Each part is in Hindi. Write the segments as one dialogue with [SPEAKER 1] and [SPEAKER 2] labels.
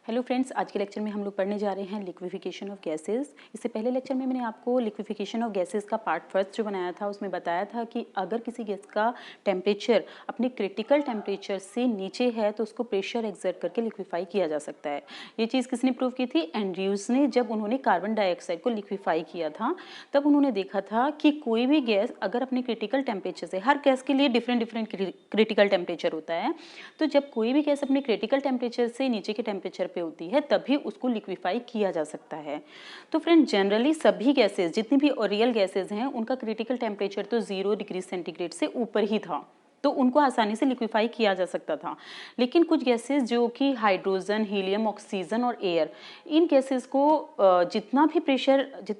[SPEAKER 1] हेलो फ्रेंड्स, आज के लेक्चर में हम लोग पढ़ने जा रहे हैं लिक्विफिकेशन ऑफ गैसेस। इससे पहले लेक्चर में मैंने आपको लिक्विफिकेशन ऑफ गैसेस का पार्ट फर्स्ट जो बनाया था उसमें बताया था कि अगर किसी गैस का टेम्परेचर अपने क्रिटिकल टेम्परेचर से नीचे है तो उसको प्रेशर एक्सर्ट करके लिक्विफाई किया जा सकता है। ये चीज़ किसने प्रूव की थी? एंड्रयूज ने। जब उन्होंने कार्बन डाइऑक्साइड को लिक्विफाई किया था तब उन्होंने देखा था कि कोई भी गैस अगर अपने क्रिटिकल टेम्परेचर से, हर गैस के लिए डिफरेंट डिफरेंट क्रिटिकल टेम्परेचर होता है, तो जब कोई भी गैस अपने क्रिटिकल टेम्परेचर से नीचे के टेम्परेचर पे होती है तभी उसको लिक्विफाई किया जा सकता है। तो फ्रेंड, जनरली सभी गैसेस, जितनी भी रियल गैसेस हैं, उनका क्रिटिकल टेम्परेचर तो 0 डिग्री सेंटीग्रेड से ऊपर ही था, तो उनको आसानी से लिक्विफाई किया जा सकता था। लेकिन कुछ गैसेस जो कि हाइड्रोजन, हीलियम, ऑक्सीजन और एयर, इन गैसेस को जितना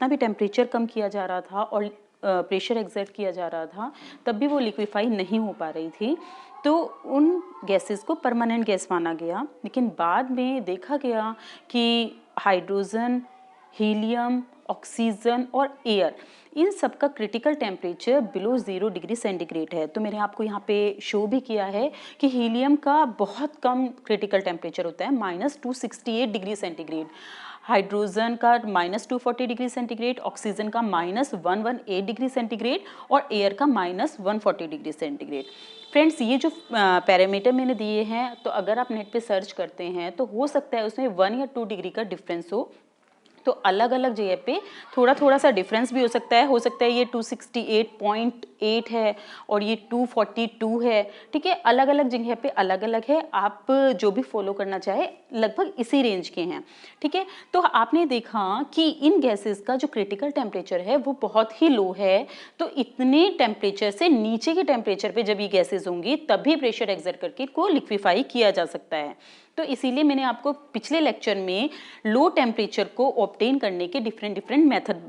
[SPEAKER 1] भी टेम्परेचर कम किया जा रहा था और प्रेशर एक्सर्ट किया जा रहा था तब भी वो लिक्विफाई नहीं हो पा रही थी, तो उन गैसेस को परमानेंट गैस माना गया। लेकिन बाद में देखा गया कि हाइड्रोजन, हीलियम, ऑक्सीजन और एयर, इन सब का critical temperature below 0 degree centigrade है। तो मैंने आपको यहाँ पे शो भी किया है कि हीलियम का बहुत कम क्रिटिकल टेम्परेचर होता है, -268 डिग्री सेंटीग्रेड, हाइड्रोजन का -240 डिग्री सेंटीग्रेड, ऑक्सीजन का -118 डिग्री सेंटीग्रेड और एयर का -140 डिग्री सेंटीग्रेड। फ्रेंड्स, ये जो पैरामीटर मैंने दिए हैं, तो अगर आप नेट पे सर्च करते हैं तो हो सकता है उसमें 1 या 2 डिग्री का डिफरेंस हो, तो अलग अलग जगह पे थोड़ा सा डिफरेंस भी हो सकता है ये 268.8 है और ये 242 है, ठीक है। अलग अलग जगह पे अलग अलग है, आप जो भी फॉलो करना चाहे लगभग इसी रेंज के हैं, ठीक है। तो आपने देखा कि इन गैसेस का जो क्रिटिकल टेम्परेचर है वो बहुत ही लो है, तो इतने टेम्परेचर से नीचे के टेम्परेचर पे जब ये गैसेस होंगी तभी प्रेशर एक्सर्ट करके इनको लिक्विफाई किया जा सकता है। तो इसीलिए मैंने आपको पिछले लेक्चर में लो टेम्परेचर को ऑब्टेन करने के डिफरेंट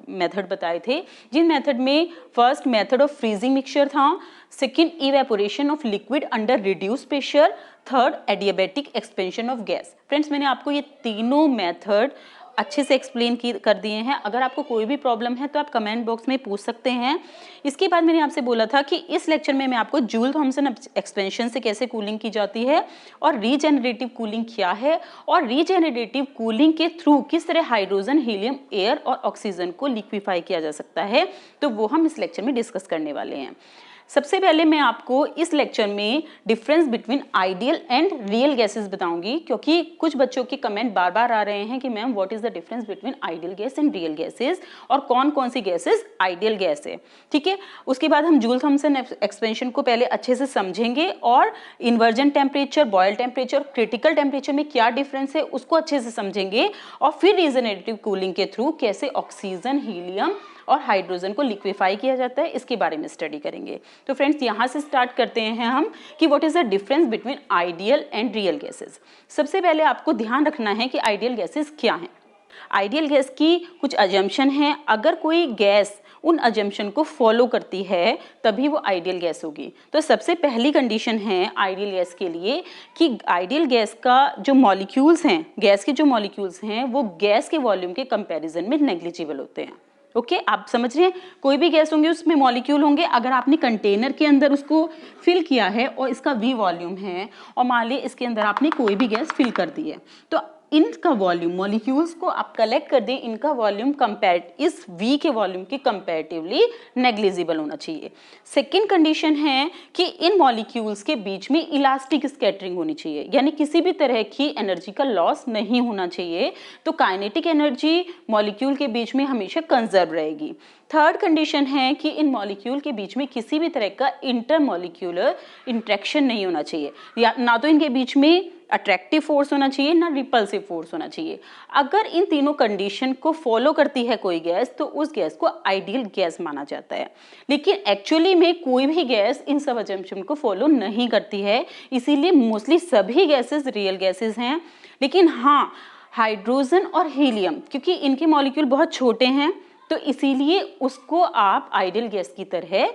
[SPEAKER 1] मेथड बताए थे, जिन मेथड में first method of freezing mixture था, second evaporation of liquid under reduce pressure, third adiabatic expansion of gas. Friends, मैंने आपको ये तीनों मेथड अच्छे से एक्सप्लेन कर दिए हैं। अगर आपको कोई भी प्रॉब्लम है तो आप कमेंट बॉक्स में पूछ सकते हैं। इसके बाद मैंने आपसे बोला था कि इस लेक्चर में मैं आपको जूल थॉमसन एक्सपेंशन से कैसे कूलिंग की जाती है और रीजेनरेटिव कूलिंग क्या है और रीजेनरेटिव कूलिंग के थ्रू किस तरह हाइड्रोजन, हीलियम, एयर और ऑक्सीजन को लिक्विफाई किया जा सकता है, तो वो हम इस लेक्चर में डिस्कस करने वाले हैं। सबसे पहले मैं आपको इस लेक्चर में difference between ideal and real gases बताऊंगी, क्योंकि कुछ बच्चों के कमेंट बार बार आ रहे हैं कि ma'am what is the difference between ideal gas and real gases और कौन कौन सी गैसेस आइडियल गैस है, ठीक है। उसके बाद हम जूल थॉमसन एक्सपेंशन को पहले अच्छे से समझेंगे और inversion temperature, Boyle temperature, critical temperature में क्या डिफरेंस है उसको अच्छे से समझेंगे और फिर रीजनरेटिव कूलिंग के थ्रू कैसे ऑक्सीजन, हीलियम और हाइड्रोजन को लिक्विफाई किया जाता है इसके बारे में स्टडी करेंगे। तो फ्रेंड्स, यहाँ से स्टार्ट करते हैं हम कि what is the difference between ideal and real gases. सबसे पहले आपको ध्यान रखना है कि आइडियल गैसेस क्या हैं। आइडियल गैस की कुछ अजम्पशन है, अगर कोई गैस उन अजम्पशन को फॉलो करती है तभी वो आइडियल गैस होगी। तो सबसे पहली कंडीशन है आइडियल गैस के लिए कि आइडियल गैस का जो मॉलिक्यूल्स हैं, गैस के जो मॉलिक्यूल्स हैं वो गैस के वॉल्यूम के कंपैरिजन में नेग्लिजिबल होते हैं। ओके, आप समझ रहे हैं? कोई भी गैस होंगी उसमें मॉलिक्यूल होंगे, अगर आपने कंटेनर के अंदर उसको फिल किया है और इसका V वॉल्यूम है और मान लीजिए इसके अंदर आपने कोई भी गैस फिल कर दी है, तो इनका वॉल्यूम, मॉलिक्यूल्स को आप कलेक्ट कर दें, इनका वॉल्यूम इस V के वॉल्यूम के कंपैरेटिवली नेग्लिजिबल होना चाहिए। सेकेंड कंडीशन है कि इन मॉलिक्यूल्स के बीच में इलास्टिक स्कैटरिंग होनी चाहिए, यानी किसी भी तरह की एनर्जी का लॉस नहीं होना चाहिए, तो काइनेटिक एनर्जी मॉलिक्यूल के बीच में हमेशा कंजर्व रहेगी। थर्ड कंडीशन है कि इन मॉलिक्यूल के बीच में किसी भी तरह का इंटरमॉलिक्यूलर इंट्रैक्शन नहीं होना चाहिए, या ना तो इनके बीच में अट्रैक्टिव फोर्स होना चाहिए ना रिपल्सिव फोर्स होना चाहिए। अगर इन तीनों कंडीशन को फॉलो करती है कोई गैस तो उस गैस को आइडियल गैस माना जाता है। लेकिन एक्चुअली में कोई भी गैस इन सब अजम्पशन को फॉलो नहीं करती है, इसीलिए मोस्टली सभी गैसेस रियल गैसेस हैं। लेकिन हाँ, हाइड्रोजन और हीलियम, क्योंकि इनके मॉलिक्यूल बहुत छोटे हैं तो इसीलिए उसको आप आइडियल गैस की तरह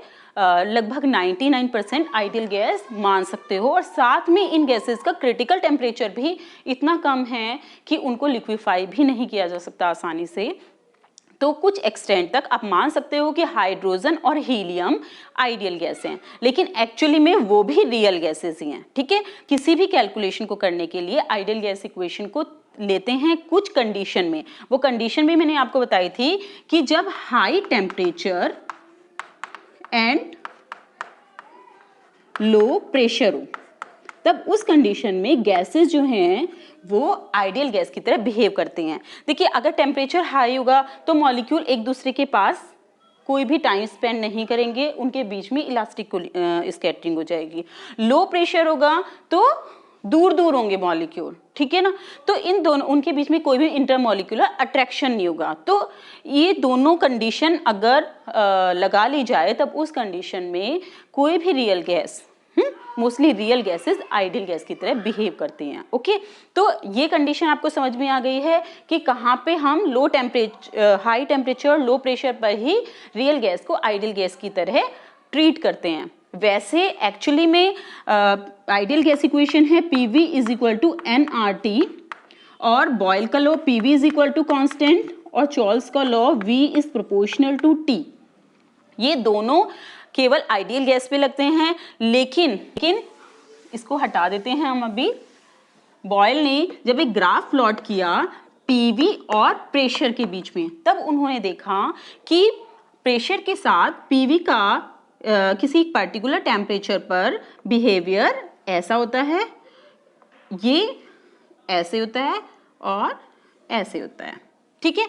[SPEAKER 1] लगभग 99% आइडियल गैस मान सकते हो, और साथ में इन गैसेस का क्रिटिकल टेम्परेचर भी इतना कम है कि उनको लिक्विफाई भी नहीं किया जा सकता आसानी से। तो कुछ एक्सटेंट तक आप मान सकते हो कि हाइड्रोजन और हीलियम आइडियल गैस हैं, लेकिन एक्चुअली में वो भी रियल गैसेस ही हैं, ठीक है। किसी भी कैलकुलेशन को करने के लिए आइडियल गैस इक्वेशन को लेते हैं कुछ कंडीशन में। वो कंडीशन भी मैंने आपको बताई थी कि जब high temperature and low pressure हो, तब उस कंडीशन में गैसेस जो हैं वो आइडियल गैस की तरह बिहेव करते हैं। देखिए, अगर टेम्परेचर हाई होगा तो मॉलिक्यूल एक दूसरे के पास कोई भी टाइम स्पेंड नहीं करेंगे, उनके बीच में इलास्टिक स्कैटरिंग हो जाएगी। लो प्रेशर होगा तो दूर दूर होंगे मॉलिक्यूल, ठीक है ना। तो इन दोनों, उनके बीच में कोई भी इंटरमॉलिक्यूलर अट्रैक्शन नहीं होगा। तो ये दोनों कंडीशन अगर लगा ली जाए, तब उस कंडीशन में कोई भी real gas, mostly real gases ideal gas की तरह बिहेव करती हैं। ओके, तो ये कंडीशन आपको समझ में आ गई है कि कहाँ पे हम हाई टेम्परेचर लो प्रेशर पर ही रियल गैस को आइडियल गैस की तरह ट्रीट करते हैं। वैसे एक्चुअली में आइडियल गैस इक्वेशन है PV is equal to nRT, और बॉयल का law PV is equal to constant, और चार्ल्स का law V is proportional to T। ये दोनों केवल आइडियल गैस पे लगते हैं, लेकिन इसको हटा देते हैं हम अभी। बॉयल ने जब एक ग्राफ प्लॉट किया PV और प्रेशर के बीच में, तब उन्होंने देखा कि प्रेशर के साथ PV का किसी पर्टिकुलर टेम्परेचर पर बिहेवियर ऐसा होता है, ये ऐसे होता है और ऐसे होता है, ठीक है।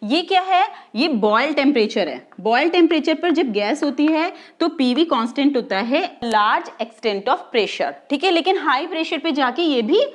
[SPEAKER 1] ये क्या है? ये बॉयल टेम्परेचर है। बॉयल टेम्परेचर पर जब गैस होती है तो PV कांस्टेंट होता है लार्ज एक्सटेंट ऑफ प्रेशर, ठीक है। लेकिन हाई प्रेशर पे जाके ये भी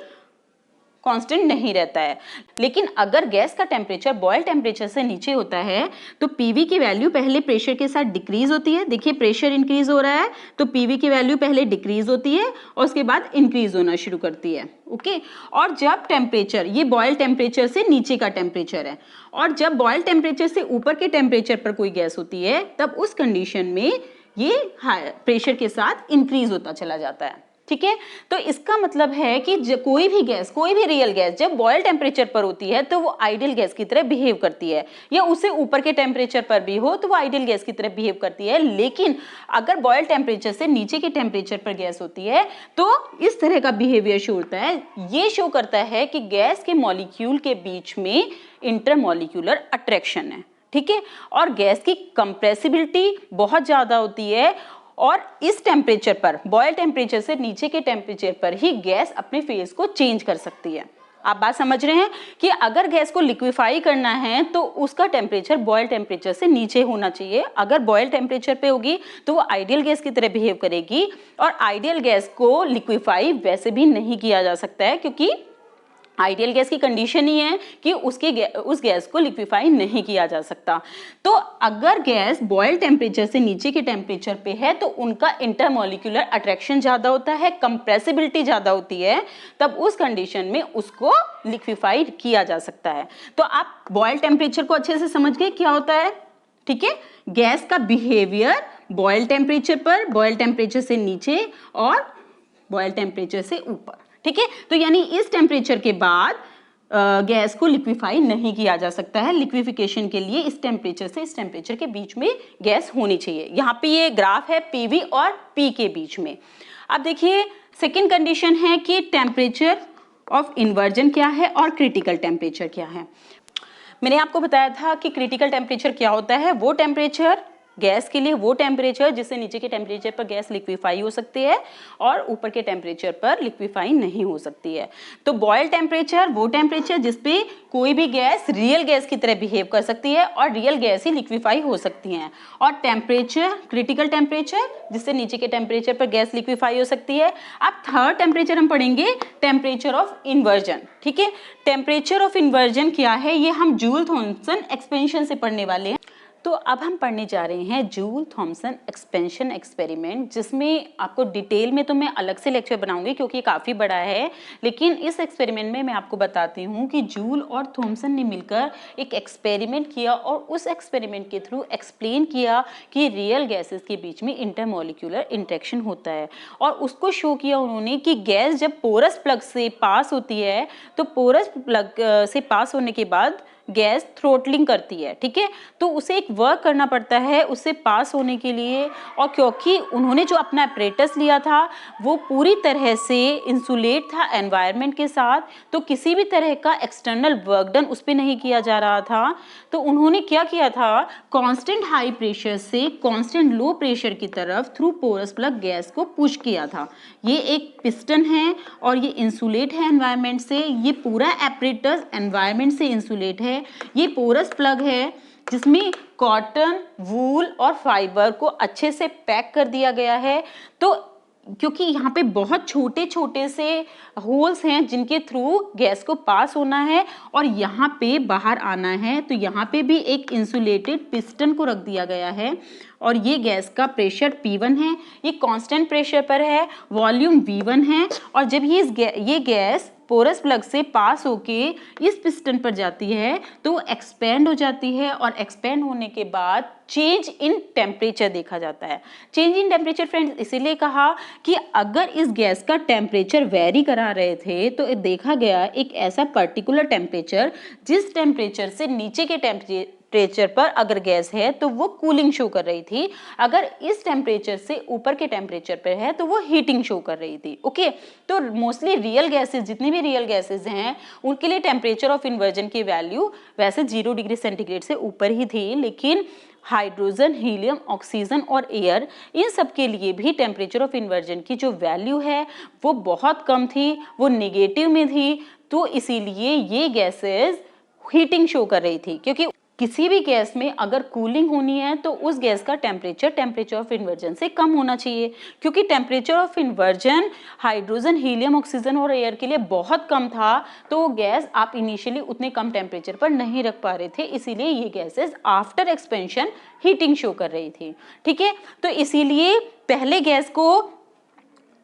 [SPEAKER 1] कांस्टेंट नहीं रहता है। लेकिन अगर गैस का टेम्परेचर बॉयल टेम्परेचर से नीचे होता है तो PV की वैल्यू पहले प्रेशर के साथ डिक्रीज होती है। देखिए, प्रेशर इंक्रीज हो रहा है तो PV की वैल्यू पहले डिक्रीज होती है और उसके बाद इंक्रीज होना शुरू करती है। ओके, और जब टेम्परेचर, ये बॉयल टेम्परेचर से नीचे का टेम्परेचर है, और जब बॉयल टेम्परेचर से ऊपर के टेम्परेचर पर कोई गैस होती है, तब उस कंडीशन में ये प्रेशर के साथ इंक्रीज होता चला जाता है, ठीक है। तो इसका मतलब है कि कोई भी गैस, कोई भी रियल गैस जब बॉयल टेम्परेचर पर होती है तो वो आइडियल गैस की तरह बिहेव करती है, या उससे ऊपर के टेम्परेचर पर भी हो तो वो आइडियल गैस की तरह बिहेव करती है। लेकिन अगर बॉयल टेम्परेचर से नीचे के टेम्परेचर पर गैस होती है तो इस तरह का बिहेवियर शो होता है। ये शो करता है कि गैस के मॉलिक्यूल के बीच में इंटरमॉलिक्यूलर अट्रैक्शन है, ठीक है, और गैस की कंप्रेसिबिलिटी बहुत ज्यादा होती है, और इस टेम्परेचर पर, बॉयल टेम्परेचर से नीचे के टेम्परेचर पर ही गैस अपने फेज को चेंज कर सकती है। आप बात समझ रहे हैं कि अगर गैस को लिक्विफाई करना है तो उसका टेम्परेचर बॉयल टेम्परेचर से नीचे होना चाहिए। अगर बॉयल टेम्परेचर पे होगी तो वो आइडियल गैस की तरह बिहेव करेगी, और आइडियल गैस को लिक्विफाई वैसे भी नहीं किया जा सकता है, क्योंकि आइडियल गैस की कंडीशन ही है कि उस गैस को लिक्विफाई नहीं किया जा सकता। तो अगर गैस बॉयल टेम्परेचर से नीचे के टेम्परेचर पे है तो उनका इंटरमॉलिक्यूलर अट्रैक्शन ज्यादा होता है, कंप्रेसिबिलिटी ज्यादा होती है, तब उस कंडीशन में उसको लिक्विफाई किया जा सकता है। तो आप बॉयल टेम्परेचर को अच्छे से समझ गए क्या होता है, ठीक है। गैस का बिहेवियर बॉयल टेम्परेचर पर, बॉयल टेम्परेचर से नीचे और बॉयल टेम्परेचर से ऊपर, ठीक है। तो यानी इस टेम्परेचर के बाद गैस को लिक्विफाई नहीं किया जा सकता है। लिक्विफिकेशन के लिए इस टेम्परेचर से इस टेम्परेचर के बीच में गैस होनी चाहिए। यहाँ पे ये ग्राफ है PV और P के बीच में। अब देखिए, सेकेंड कंडीशन है कि टेम्परेचर ऑफ इन्वर्जन क्या है और क्रिटिकल टेम्परेचर क्या है। मैंने आपको बताया था कि क्रिटिकल टेम्परेचर क्या होता है। वो टेम्परेचर, गैस के लिए वो टेम्परेचर जिससे नीचे के टेम्परेचर पर गैस लिक्विफाई हो सकती है और ऊपर के टेम्परेचर पर लिक्विफाई नहीं हो सकती है। तो बॉयल टेम्परेचर वो टेम्परेचर जिसपे कोई भी गैस रियल गैस की तरह बिहेव कर सकती है और रियल गैस ही लिक्विफाई हो सकती हैं। और टेम्परेचर, क्रिटिकल टेम्परेचर जिससे नीचे के टेम्परेचर पर गैस लिक्विफाई हो सकती है। अब थर्ड टेम्परेचर हम पढ़ेंगे टेम्परेचर ऑफ इन्वर्जन, ठीक है। टेम्परेचर ऑफ इन्वर्जन क्या है, ये हम जूल थॉमसन एक्सपेंशन से पढ़ने वाले हैं। तो अब हम पढ़ने जा रहे हैं जूल थॉमसन एक्सपेंशन एक्सपेरिमेंट, जिसमें आपको डिटेल में तो मैं अलग से लेक्चर बनाऊंगी क्योंकि ये काफ़ी बड़ा है, लेकिन इस एक्सपेरिमेंट में मैं आपको बताती हूँ कि जूल और थॉमसन ने मिलकर एक एक्सपेरिमेंट किया और उस एक्सपेरिमेंट के थ्रू एक्सप्लेन किया कि रियल गैसेस के बीच में इंटरमॉलिक्यूलर इंटरेक्शन होता है। और उसको शो किया उन्होंने कि गैस जब पोरस प्लग से पास होती है तो पोरस प्लग से पास होने के बाद गैस थ्रोटलिंग करती है, ठीक है। तो उसे एक वर्क करना पड़ता है उससे पास होने के लिए, और क्योंकि उन्होंने जो अपना अपरेटस लिया था वो पूरी तरह से इंसुलेट था एनवायरनमेंट के साथ, तो किसी भी तरह का एक्सटर्नल वर्क डन उस पर नहीं किया जा रहा था। तो उन्होंने क्या किया था, कांस्टेंट हाई प्रेशर से कांस्टेंट लो प्रेशर की तरफ थ्रू पोरस प्लग गैस को पुश किया था। ये एक पिस्टन है और ये इंसुलेट है एनवायरनमेंट से, ये पूरा एपरेटस एनवायरनमेंट से इंसुलेट है। ये पोरस प्लग है जिसमें कॉटन, वूल और फाइबर को अच्छे से पैक कर दिया गया है। तो क्योंकि यहाँ पे बहुत छोटे छोटे से होल्स हैं जिनके थ्रू गैस को पास होना है और यहाँ पे बाहर आना है, तो यहाँ पे भी एक इंसुलेटेड पिस्टन को रख दिया गया है। और ये गैस का प्रेशर P1 है, ये कांस्टेंट प्रेशर पर है, वॉल्यूम V1 है। और जब ये गैस पोरस प्लग से पास होके इस पिस्टन पर जाती है तो एक्सपेंड हो जाती है, और एक्सपेंड होने के बाद चेंज इन टेम्परेचर देखा जाता है। चेंज इन टेम्परेचर फ्रेंड्स इसीलिए कहा कि अगर इस गैस का टेम्परेचर वेरी करा रहे थे तो देखा गया एक ऐसा पर्टिकुलर टेम्परेचर जिस टेम्परेचर से नीचे के टेम्परेचर पर अगर गैस है तो वो कूलिंग शो कर रही थी, अगर इस टेम्परेचर से ऊपर के टेम्परेचर पर है तो वो हीटिंग शो कर रही थी। ओके, तो मोस्टली रियल गैसेस, जितनी भी रियल गैसेस हैं उनके लिए टेम्परेचर ऑफ इन्वर्जन की वैल्यू वैसे 0 डिग्री सेंटीग्रेड से ऊपर ही थी, लेकिन हाइड्रोजन, हीलियम, ऑक्सीजन और एयर, इन सब के लिए भी टेम्परेचर ऑफ इन्वर्जन की जो वैल्यू है वो बहुत कम थी, वो नेगेटिव में थी। तो इसीलिए ये गैसेस हीटिंग शो कर रही थी, क्योंकि किसी भी गैस में अगर कूलिंग होनी है तो उस गैस का टेम्परेचर ऑफ इन्वर्जन से कम होना चाहिए, क्योंकि temperature of inversion hydrogen, helium, oxygen और एयर के लिए बहुत कम था। तो वो गैस आप इनिशियली उतने कम टेम्परेचर पर नहीं रख पा रहे थे, इसीलिए ये gases after expansion heating show कर रही थी। ठीक है, तो इसीलिए पहले गैस को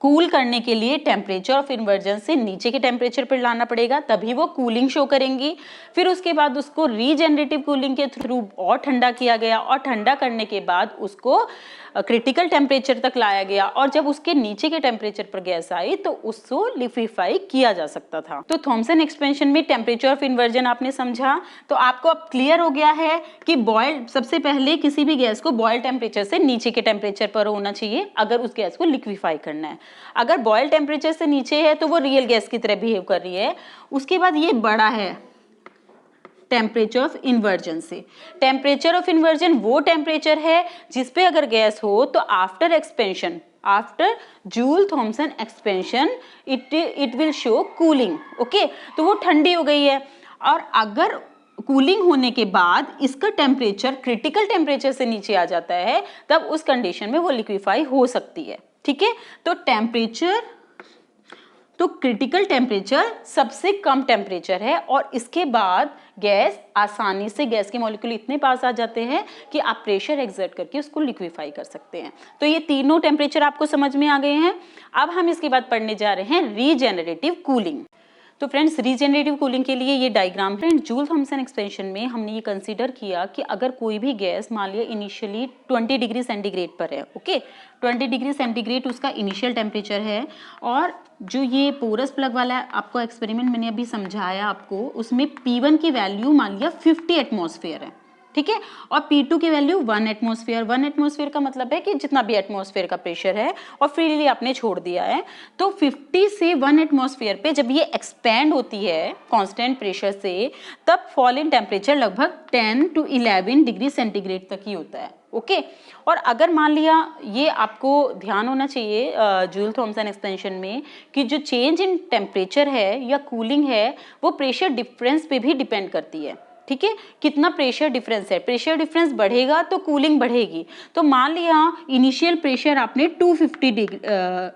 [SPEAKER 1] कूल करने के लिए टेम्परेचर ऑफ इन्वर्जन से नीचे के टेम्परेचर पर लाना पड़ेगा, तभी वो कूलिंग शो करेंगी। फिर उसके बाद उसको रीजेनरेटिव कूलिंग के थ्रू और ठंडा किया गया, और ठंडा करने के बाद उसको क्रिटिकल टेम्परेचर तक लाया गया, और जब उसके नीचे के टेम्परेचर पर गैस आई तो उसको लिक्विफाई किया जा सकता था। तो थॉमसन एक्सपेंशन में टेम्परेचर ऑफ इन्वर्जन आपने समझा, तो आपको अब क्लियर हो गया है कि बॉयल, सबसे पहले किसी भी गैस को बॉयल टेम्परेचर से नीचे के टेम्परेचर पर होना चाहिए अगर उस गैस को लिक्विफाई करना है। अगर बॉयल टेम्परेचर से नीचे है तो वो रियल गैस की तरह बिहेव कर रही है। उसके बाद ये बड़ा है टेम्परेचर ऑफ इन्वर्जन से। टेम्परेचर ऑफ इन्वर्जन वो टेम्परेचर है जिस पे अगर गैस हो तो after expansion, after Joule Thomson expansion it will show cooling. Okay, तो वो ठंडी हो गई है, और अगर कूलिंग होने के बाद इसका टेम्परेचर क्रिटिकल टेम्परेचर से नीचे आ जाता है तब उस कंडीशन में वो लिक्विफाई हो सकती है। ठीक है, तो टेम्परेचर, तो क्रिटिकल टेम्परेचर सबसे कम टेम्परेचर है, और इसके बाद गैस आसानी से, गैस के मॉलिक्यूल इतने पास आ जाते हैं कि आप प्रेशर एक्सर्ट करके उसको लिक्विफाई कर सकते हैं। तो ये तीनों टेम्परेचर आपको समझ में आ गए हैं। अब हम इसके बाद पढ़ने जा रहे हैं रीजेनरेटिव कूलिंग। तो फ्रेंड्स, रीजेनरेटिव कूलिंग के लिए ये diagram, friend Joule Thomson expansion में हमने ये कंसीडर किया कि अगर कोई भी गैस मान लिया इनिशियली 20 डिग्री सेंटीग्रेड पर है, ओके, 20 डिग्री सेंटीग्रेड उसका इनिशियल टेम्परेचर है, और जो ये पोरस प्लग वाला आपको एक्सपेरिमेंट मैंने अभी समझाया आपको, उसमें P1 की वैल्यू मान लिया 50 एटमॉस्फेयर है, ठीक है, और P2 की वैल्यू 1 एटमॉस्फेयर। 1 एटमॉस्फेयर का मतलब है कि जितना भी एटमॉस्फेयर का प्रेशर है और फ्रीली आपने छोड़ दिया है। तो 50 से 1 एटमॉस्फेयर पे जब ये एक्सपेंड होती है कांस्टेंट प्रेशर से, तब फॉल इन टेम्परेचर लगभग 10 to 11 डिग्री सेंटीग्रेड तक ही होता है। ओके, और अगर मान लिया, ये आपको ध्यान होना चाहिए जूल थॉमसन एक्सपेंशन में, कि जो चेंज इन टेम्परेचर है या कूलिंग है वो प्रेशर डिफरेंस पे भी डिपेंड करती है। ठीक है, कितना प्रेशर डिफरेंस है, प्रेशर डिफरेंस बढ़ेगा तो कूलिंग बढ़ेगी। तो मान लिया इनिशियल प्रेशर आपने 250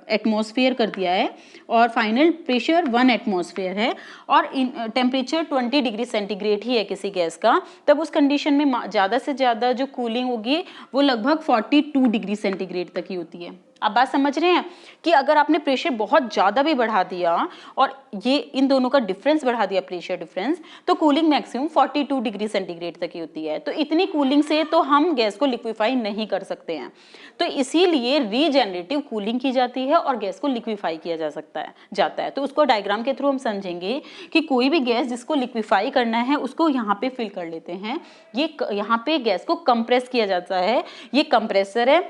[SPEAKER 1] एटमॉस्फेयर कर दिया है और फाइनल प्रेशर 1 एटमॉस्फेयर है, और टेम्परेचर 20 डिग्री सेंटीग्रेड ही है किसी गैस का, तब उस कंडीशन में ज़्यादा से ज़्यादा जो कूलिंग होगी वो लगभग 42 डिग्री सेंटीग्रेड तक ही होती है। आप बात समझ रहे हैं कि अगर आपने प्रेशर बहुत ज़्यादा भी बढ़ा दिया और ये इन दोनों का डिफरेंस बढ़ा दिया, प्रेशर डिफरेंस, तो कूलिंग मैक्सिमम 42 डिग्री सेंटीग्रेड तक की होती है। तो इतनी कूलिंग से तो हम गैस को लिक्विफाई नहीं कर सकते हैं, तो इसीलिए रीजनरेटिव कूलिंग की जाती है और गैस को लिक्विफाई किया जाता है। तो उसको डायग्राम के थ्रू हम समझेंगे कि कोई भी गैस जिसको लिक्विफाई करना है उसको यहाँ पे फिल कर लेते हैं। ये यहाँ पे गैस को कंप्रेस किया जाता है, ये कंप्रेसर है।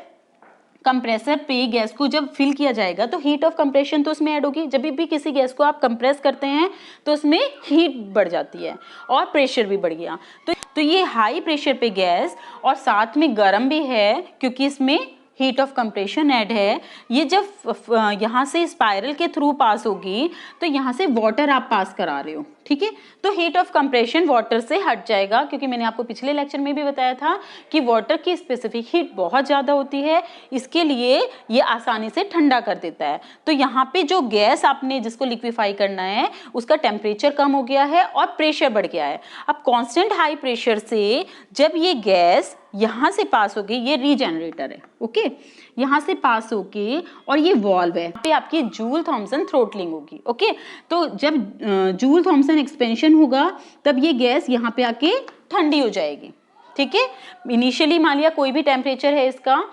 [SPEAKER 1] कंप्रेसर पे गैस को जब फिल किया जाएगा तो हीट ऑफ कंप्रेशन तो उसमें ऐड होगी। जब भी किसी गैस को आप कंप्रेस करते हैं तो उसमें हीट बढ़ जाती है और प्रेशर भी बढ़ गया। तो ये हाई प्रेशर पे गैस और साथ में गर्म भी है क्योंकि इसमें हीट ऑफ कंप्रेशन ऐड है। ये जब यहाँ से स्पाइरल के थ्रू पास होगी तो यहाँ से वाटर आप पास करा रहे हो, ठीक है, तो हीट ऑफ कंप्रेशन वाटर से हट जाएगा, क्योंकि मैंने आपको पिछले लेक्चर में भी बताया था कि वाटर की स्पेसिफिक हीट बहुत ज़्यादा होती है, इसके लिए ये आसानी से ठंडा कर देता है। तो यहाँ पे जो गैस आपने जिसको लिक्विफाई करना है उसका टेम्परेचर कम हो गया है और प्रेशर बढ़ गया है। अब कॉन्स्टेंट हाई प्रेशर से जब ये गैस यहाँ से पास होगी, ये रीजनरेटर है, ओके, यहाँ से पास होके और ये वॉल्व है, पे आपकी जूल थॉमसन थ्रोटलिंग होगी, ओके। तो जब जूल थॉमसन एक्सपेंशन होगा तब ये गैस यहाँ पे आके ठंडी हो जाएगी, ठीक है। इनिशियली मान लिया कोई भी टेम्परेचर है इसका,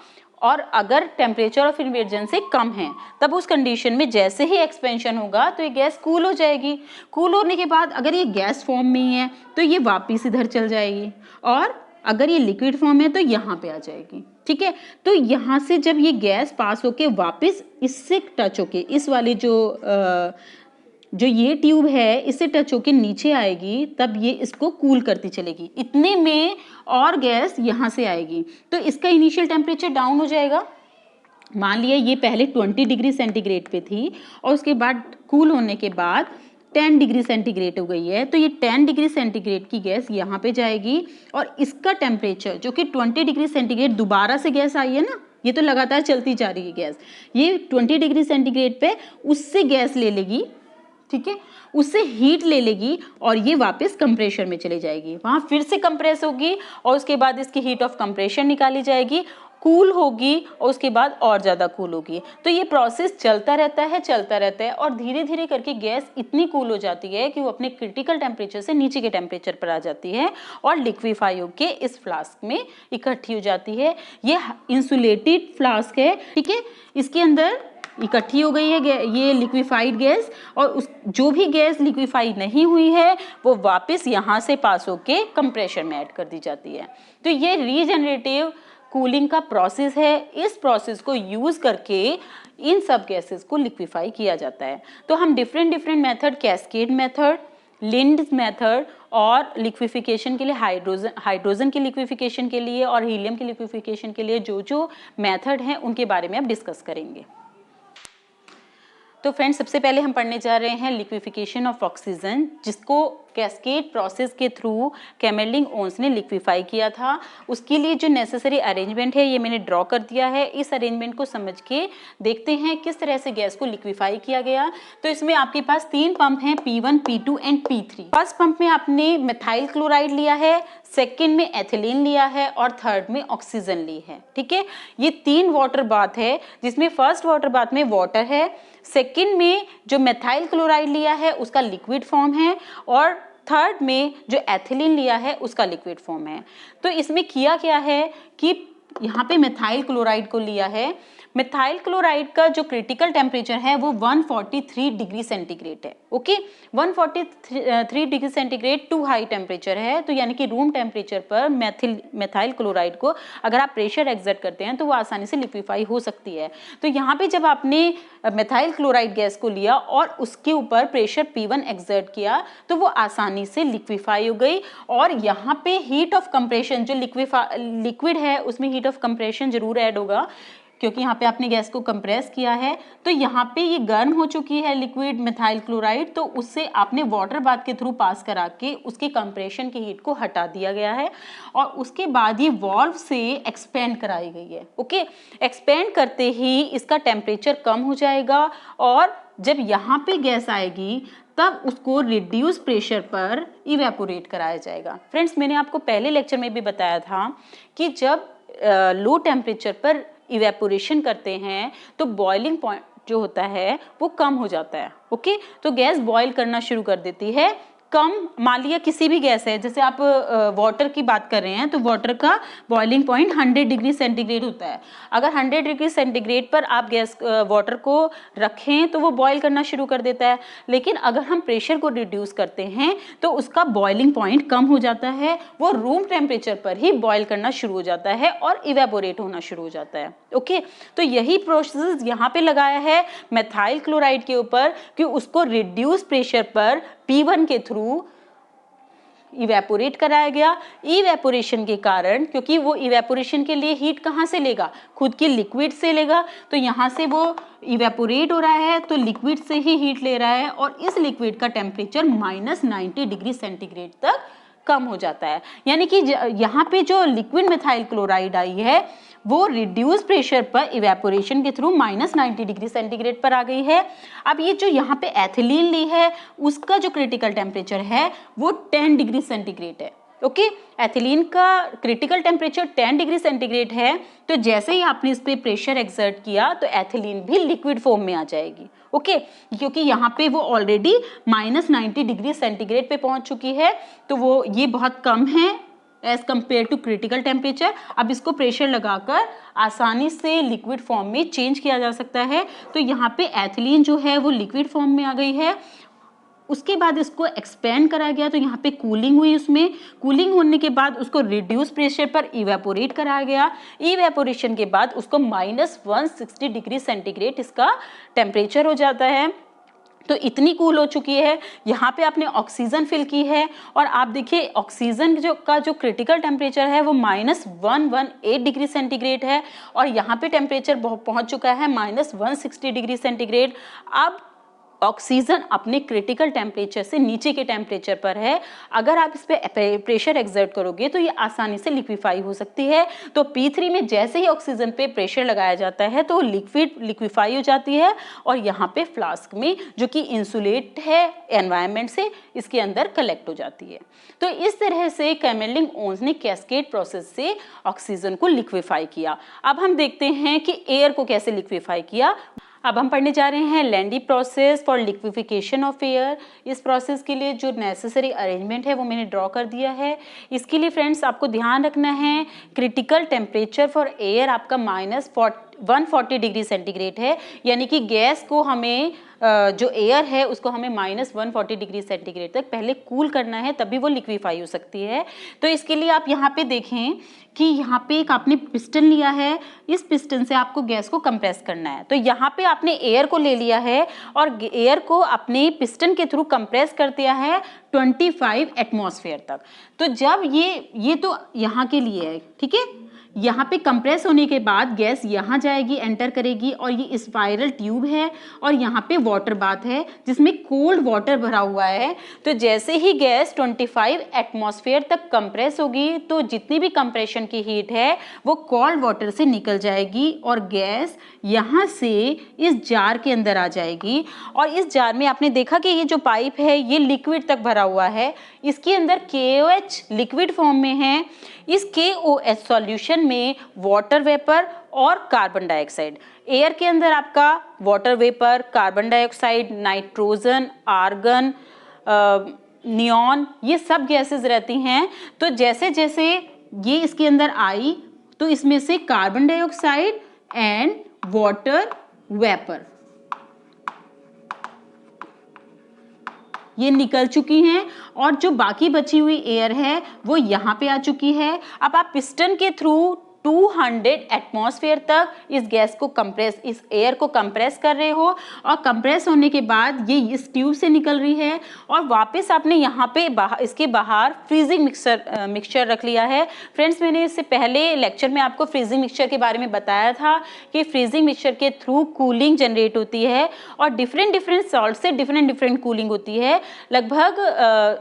[SPEAKER 1] और अगर टेम्परेचर ऑफ इन्वर्जन से कम है तब उस कंडीशन में जैसे ही एक्सपेंशन होगा तो ये गैस कूल हो जाएगी। कूल होने के बाद अगर ये गैस फॉर्म में ही है तो ये वापिस इधर चल जाएगी, और अगर ये लिक्विड फॉर्म है तो यहाँ पे आ जाएगी, ठीक है। तो यहाँ से जब ये गैस पास होके वापस इससे टच होके इस वाली जो ये ट्यूब है इससे टच होके नीचे आएगी, तब ये इसको कूल करती चलेगी। इतने में और गैस यहाँ से आएगी तो इसका इनिशियल टेम्परेचर डाउन हो जाएगा। मान लिया ये पहले 20 डिग्री सेंटीग्रेड पे थी और उसके बाद कूल होने के बाद 10 डिग्री सेंटीग्रेड हो गई है, तो ये 10 डिग्री सेंटीग्रेड की गैस यहाँ पे जाएगी और इसका टेम्परेचर जो कि 20 डिग्री सेंटीग्रेड दोबारा से गैस आई है ना, ये तो लगातार चलती जा रही है गैस, ये 20 डिग्री सेंटीग्रेड पे उससे गैस ले लेगी, ठीक है, उससे हीट ले लेगी और ये वापस कंप्रेशर में चली जाएगी, वहाँ फिर से कंप्रेस होगी और उसके बाद इसकी हीट ऑफ कंप्रेशन निकाली जाएगी, कूल होगी और उसके बाद और ज़्यादा कूल होगी। तो ये प्रोसेस चलता रहता है और धीरे धीरे करके गैस इतनी कूल हो जाती है कि वो अपने क्रिटिकल टेम्परेचर से नीचे के टेम्परेचर पर आ जाती है और लिक्विफाई होके इस फ्लास्क में इकट्ठी हो जाती है। ये इंसुलेटेड फ्लास्क है, ठीक है, इसके अंदर इकट्ठी हो गई है ये लिक्विफाइड गैस, और जो भी गैस लिक्विफाई नहीं हुई है वो वापस यहाँ से पास होके कंप्रेशर में ऐड कर दी जाती है। तो ये रीजनरेटिव कूलिंग का प्रोसेस है। इस प्रोसेस को यूज़ करके इन सब गैसेस को लिक्विफाई किया जाता है। तो हम different method, cascade method, Linde's method और लिक्विफिकेशन के लिए हाइड्रोजन के लिक्विफिकेशन के लिए और हीलियम के लिक्विफिकेशन के लिए जो मेथड हैं उनके बारे में अब डिस्कस करेंगे। तो फ्रेंड्स, सबसे पहले हम पढ़ने जा रहे हैं लिक्विफिकेशन ऑफ ऑक्सीजन, जिसको कैस्केड प्रोसेस के थ्रू कैमरलिंग ओन्स ने लिक्विफाई किया था। उसके लिए जो नेसेसरी अरेंजमेंट है ये मैंने ड्रॉ कर दिया है। इस अरेंजमेंट को समझ के देखते हैं किस तरह से गैस को लिक्विफाई किया गया। तो इसमें आपके पास 3 पंप हैं, P1, P2 and P3। First pump में आपने मिथाइल क्लोराइड लिया है, सेकेंड में एथिलीन लिया है और थर्ड में ऑक्सीजन ली है, ठीक है। ये 3 वाटर बाथ है, जिसमें फर्स्ट वाटर बाथ में वाटर है, सेकेंड में जो मिथाइल क्लोराइड लिया है उसका लिक्विड फॉर्म है और थर्ड में जो एथिलीन लिया है उसका लिक्विड फॉर्म है। तो इसमें किया क्या है कि यहाँ पे मिथाइल क्लोराइड को लिया है। मिथाइल क्लोराइड का जो क्रिटिकल टेम्परेचर है वो 143 डिग्री सेंटीग्रेड है, okay. 143 degree centigrade too high temperature है, तो यानी कि रूम टेम्परेचर पर मिथाइल क्लोराइड को अगर आप प्रेशर एक्सर्ट करते हैं तो वो आसानी से लिक्विफाई हो सकती है। तो यहाँ पे जब आपने मिथाइल क्लोराइड गैस को लिया और उसके ऊपर प्रेशर P1 एक्सर्ट किया तो वो आसानी से लिक्विफाई हो गई। और यहाँ पे हीट ऑफ कंप्रेशन, जो लिक्विड है उसमें हीट ऑफ कंप्रेशन जरूर ऐड होगा, क्योंकि यहाँ पे आपने गैस को कंप्रेस किया है। तो यहाँ पे ये गर्म हो चुकी है लिक्विड मिथाइल क्लोराइड, तो उससे आपने वाटर बाथ के थ्रू पास करा के उसके कंप्रेशन की हीट को हटा दिया गया है और उसके बाद ये वॉल्व से एक्सपेंड कराई गई है, ओके। एक्सपेंड करते ही इसका टेम्परेचर कम हो जाएगा और जब यहाँ पे गैस आएगी तब उसको रिड्यूस प्रेशर पर इवेपोरेट कराया जाएगा। फ्रेंड्स, मैंने आपको पहले लेक्चर में भी बताया था कि जब लो टेम्परेचर पर इवेपोरेशन करते हैं तो बॉइलिंग पॉइंट जो होता है वो कम हो जाता है। ओके, तो गैस बॉईल करना शुरू कर देती है कम। मान लिया किसी भी गैस है, जैसे आप वाटर की बात कर रहे हैं तो वाटर का बॉइलिंग पॉइंट 100 डिग्री सेंटीग्रेड होता है। अगर 100 डिग्री सेंटीग्रेड पर आप गैस वाटर को रखें तो वो बॉईल करना शुरू कर देता है, लेकिन अगर हम प्रेशर को रिड्यूस करते हैं तो उसका बॉइलिंग पॉइंट कम हो जाता है, वो रूम टेम्परेचर पर ही बॉईल करना शुरू हो जाता है और इवेपोरेट होना शुरू हो जाता है। ओके, तो यही प्रोसेस यहाँ पे लगाया है मेथाइल क्लोराइड के ऊपर कि उसको रिड्यूस प्रेशर पर P1 के थ्रू इवेपोरेट कराया गया। इवेपोरेशन के कारण, क्योंकि वो इवेपोरेशन के लिए हीट कहाँ से लेगा, खुद की लिक्विड से लेगा, तो यहाँ से वो इवेपोरेट हो रहा है तो लिक्विड से ही हीट ले रहा है और इस लिक्विड का टेम्परेचर -90 डिग्री सेंटीग्रेड तक कम हो जाता है। यानी कि यहाँ पे जो लिक्विड मेथाइल क्लोराइड आई है वो रिड्यूस प्रेशर पर इवेपोरेशन के थ्रू -90 डिग्री सेंटीग्रेड पर आ गई है। अब ये जो यहाँ पे एथिलीन ली है उसका जो क्रिटिकल टेम्परेचर है वो 10 डिग्री सेंटीग्रेड है। ओके, एथिलीन का क्रिटिकल टेम्परेचर 10 डिग्री सेंटीग्रेड है, तो जैसे ही आपने इस पे प्रेशर एक्सर्ट किया तो एथिलीन भी लिक्विड फॉर्म में आ जाएगी। ओके, क्योंकि यहाँ पे वो ऑलरेडी -90 डिग्री सेंटीग्रेड पे पहुंच चुकी है, तो वो ये बहुत कम है as compare to critical temperature. अब इसको प्रेशर लगाकर आसानी से लिक्विड फॉर्म में चेंज किया जा सकता है। तो यहाँ पे एथिलीन जो है वो लिक्विड फॉर्म में आ गई है। उसके बाद इसको एक्सपेंड कराया गया, तो यहाँ पे कूलिंग हुई, उसमें कूलिंग होने के बाद उसको रिड्यूस प्रेशर पर इवेपोरेट कराया गया। इवेपोरेशन के बाद उसको -160 डिग्री सेंटीग्रेड इसका टेम्परेचर हो जाता है। तो इतनी कूल हो चुकी है, यहाँ पे आपने ऑक्सीजन फिल की है और आप देखिए ऑक्सीजन जो क्रिटिकल टेम्परेचर है वो -118 डिग्री सेंटीग्रेड है और यहाँ पे टेम्परेचर पहुँच चुका है -160 डिग्री सेंटीग्रेड। अब ऑक्सीजन अपने क्रिटिकल टेम्परेचर से नीचे के टेम्परेचर पर है। अगर आप इस पे प्रेशर एक्सर्ट करोगे तो ये आसानी से लिक्विफाई हो सकती है। तो P3 में जैसे ही ऑक्सीजन पे प्रेशर लगाया जाता है तो लिक्विफाई हो जाती है और यहाँ पे फ्लास्क में, जो कि इंसुलेट है एनवायरनमेंट से, इसके अंदर कलेक्ट हो जाती है। तो इस तरह से कैमरलिंग ओन्स ने कैस्केड प्रोसेस से ऑक्सीजन को लिक्विफाई किया। अब हम देखते हैं कि एयर को कैसे लिक्विफाई किया। अब हम पढ़ने जा रहे हैं Linde process for liquefication of air. इस प्रोसेस के लिए जो नेसेसरी अरेंजमेंट है वो मैंने ड्रॉ कर दिया है। इसके लिए फ्रेंड्स आपको ध्यान रखना है क्रिटिकल टेम्परेचर फॉर एयर आपका -140 डिग्री सेंटीग्रेड है, यानी कि गैस को हमें जो एयर है उसको हमें -140 डिग्री सेंटीग्रेड तक पहले कूल करना है, तभी वो लिक्विफाई हो सकती है। तो इसके लिए आप यहाँ पे देखें कि यहाँ पे एक आपने पिस्टन लिया है, इस पिस्टन से आपको गैस को कंप्रेस करना है। तो यहाँ पे आपने एयर को ले लिया है और एयर को अपने पिस्टन के थ्रू कंप्रेस कर दिया है 25 एटमॉस्फेयर तक। तो जब ये तो यहाँ के लिए है, ठीक है। यहाँ पे कंप्रेस होने के बाद गैस यहाँ जाएगी, एंटर करेगी और ये स्पाइरल ट्यूब है और यहाँ पे वाटर बाथ है जिसमें कोल्ड वाटर भरा हुआ है। तो जैसे ही गैस 25 एटमॉस्फेयर तक कंप्रेस होगी तो जितनी भी कंप्रेशन की हीट है वो कोल्ड वाटर से निकल जाएगी और गैस यहाँ से इस जार के अंदर आ जाएगी। और इस जार में आपने देखा कि ये जो पाइप है ये लिक्विड तक भरा हुआ है, इसके अंदर KOH लिक्विड फॉर्म में है। इस KOH सॉल्यूशन में वाटर वेपर और कार्बन डाइऑक्साइड, एयर के अंदर आपका water vapour, carbon dioxide, nitrogen, argon, neon, ये सब गैसेस रहती हैं। तो जैसे जैसे ये इसके अंदर आई तो इसमें से carbon dioxide and water vapour ये निकल चुकी हैं और जो बाकी बची हुई एयर है वो यहाँ पे आ चुकी है। अब आप पिस्टन के थ्रू 200 एटमॉस्फेयर तक इस एयर को कंप्रेस कर रहे हो और कंप्रेस होने के बाद ये इस ट्यूब से निकल रही है और वापस आपने यहाँ पे इसके बाहर फ्रीजिंग मिक्सचर रख लिया है। फ्रेंड्स, मैंने इससे पहले लेक्चर में आपको फ्रीजिंग मिक्सचर के बारे में बताया था कि फ्रीजिंग मिक्सचर के थ्रू कूलिंग जनरेट होती है और डिफरेंट सॉल्ट से डिफरेंट कूलिंग होती है। लगभग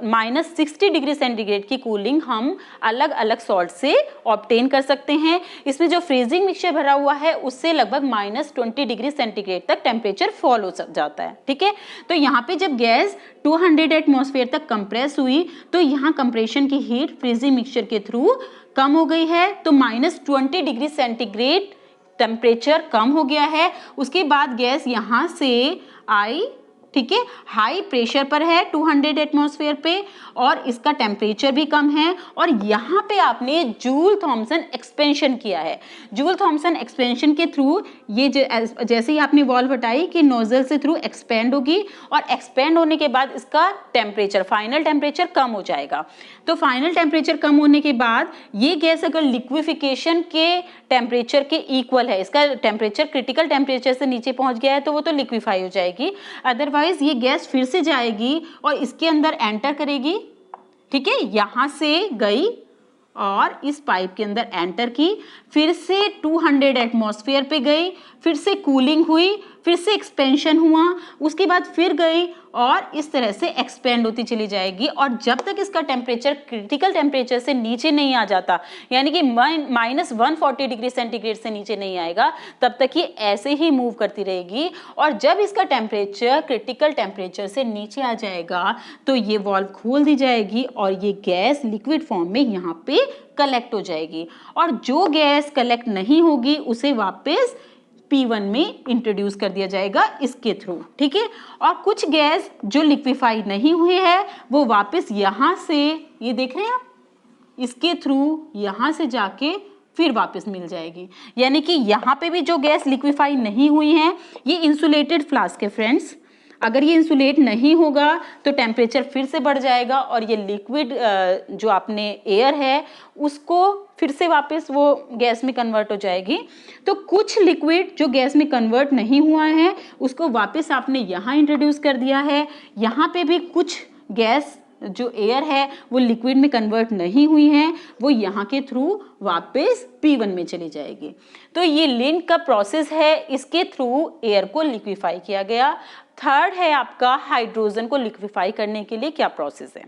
[SPEAKER 1] -60 डिग्री सेंटीग्रेड की कूलिंग हम अलग अलग सॉल्ट से ऑब्टेन कर सकते हैं। इसमें जो फ्रीजिंग मिक्सचर भरा हुआ है उससे लगभग -20 डिग्री सेंटीग्रेड तक टेम्परेचर फॉल हो जाता है, ठीक है। तो यहाँ पे जब गैस 200 एटमॉस्फेयर तक कंप्रेस हुई तो यहाँ कंप्रेशन की हीट फ्रीजिंग मिक्सचर के थ्रू कम हो गई है। तो -20 डिग्री सेंटीग्रेड टेम्परेचर कम हो गया है, उसके बाद गैस यहाँ से आई, ठीक है, हाई प्रेशर पर है 200 एटमॉस्फेयर पे, और इसका टेम्परेचर भी कम है, और यहाँ पे आपने जूल थॉमसन एक्सपेंशन किया है। जूल थॉमसन एक्सपेंशन के थ्रू ये जैसे ही आपने वॉल्व हटाई कि नोजल से थ्रू एक्सपेंड होगी, और एक्सपेंड होने के बाद इसका टेम्परेचर, फाइनल टेम्परेचर कम हो जाएगा। तो फाइनल टेम्परेचर कम होने के बाद ये गैस अगर लिक्विफिकेशन के टेम्परेचर के इक्वल है, इसका टेम्परेचर क्रिटिकल टेम्परेचर से नीचे पहुंच गया है, तो वो तो लिक्विफाई हो जाएगी। अदरवाइज ये गैस फिर से जाएगी और इसके अंदर एंटर करेगी, ठीक है, यहां से गई और इस पाइप के अंदर एंटर की, फिर से 200 एटमॉस्फेयर पे गई, फिर से कूलिंग हुई, फिर से एक्सपेंशन हुआ, उसके बाद फिर गई और इस तरह से एक्सपेंड होती चली जाएगी। और जब तक इसका टेम्परेचर क्रिटिकल टेम्परेचर से नीचे नहीं आ जाता, यानी कि -140 डिग्री सेंटीग्रेड से नीचे नहीं आएगा, तब तक ये ऐसे ही मूव करती रहेगी। और जब इसका टेम्परेचर क्रिटिकल टेम्परेचर से नीचे आ जाएगा तो ये वाल्व खोल दी जाएगी और ये गैस लिक्विड फॉर्म में यहाँ पे कलेक्ट हो जाएगी। और जो गैस कलेक्ट नहीं होगी उसे वापस P1 में इंट्रोड्यूस कर दिया जाएगा इसके थ्रू, ठीक है। और कुछ गैस जो लिक्विफाई नहीं हुए हैं वो वापस यहाँ से, ये देख रहे हैं आप, इसके थ्रू यहाँ से जाके फिर वापस मिल जाएगी। यानी कि यहाँ पे भी जो गैस लिक्विफाई नहीं हुई हैं, ये इंसुलेटेड फ्लास्क है फ्रेंड्स, अगर ये इंसुलेट नहीं होगा तो टेम्परेचर फिर से बढ़ जाएगा और ये लिक्विड जो आपने एयर है उसको फिर से वापस वो गैस में कन्वर्ट हो जाएगी। तो कुछ लिक्विड जो गैस में कन्वर्ट नहीं हुआ है उसको वापस आपने यहाँ इंट्रोड्यूस कर दिया है। यहाँ पे भी कुछ गैस जो एयर है वो लिक्विड में कन्वर्ट नहीं हुई है, वो यहाँ के थ्रू वापस P1 में चली जाएगी। तो ये लिंक का प्रोसेस है, इसके थ्रू एयर को लिक्विफाई किया गया। थर्ड है आपका हाइड्रोजन को लिक्विफाई करने के लिए क्या प्रोसेस है।